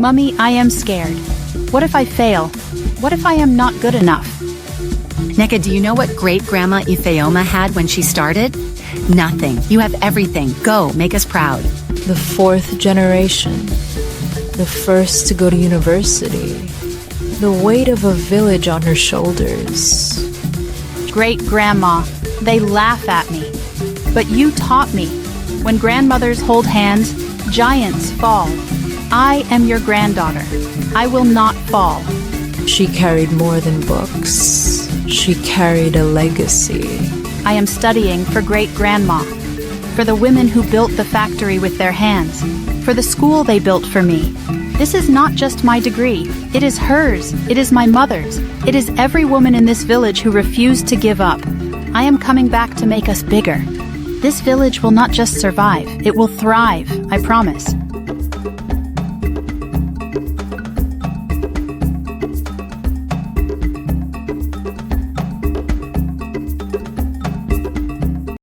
Mummy, I am scared. What if I fail? What if I am not good enough? Neka, do you know what great-grandma Ifeoma had when she started? Nothing. You have everything. Go, make us proud. The fourth generation. The first to go to university. The weight of a village on her shoulders. Great-grandma, they laugh at me. But you taught me. When grandmothers hold hands, giants fall. I am your granddaughter. I will not fall. She carried more than books. She carried a legacy. I am studying for great-grandma, for the women who built the factory with their hands, for the school they built for me. This is not just my degree. It is hers. It is my mother's. It is every woman in this village who refused to give up. I am coming back to make us bigger. This village will not just survive, it will thrive, I promise.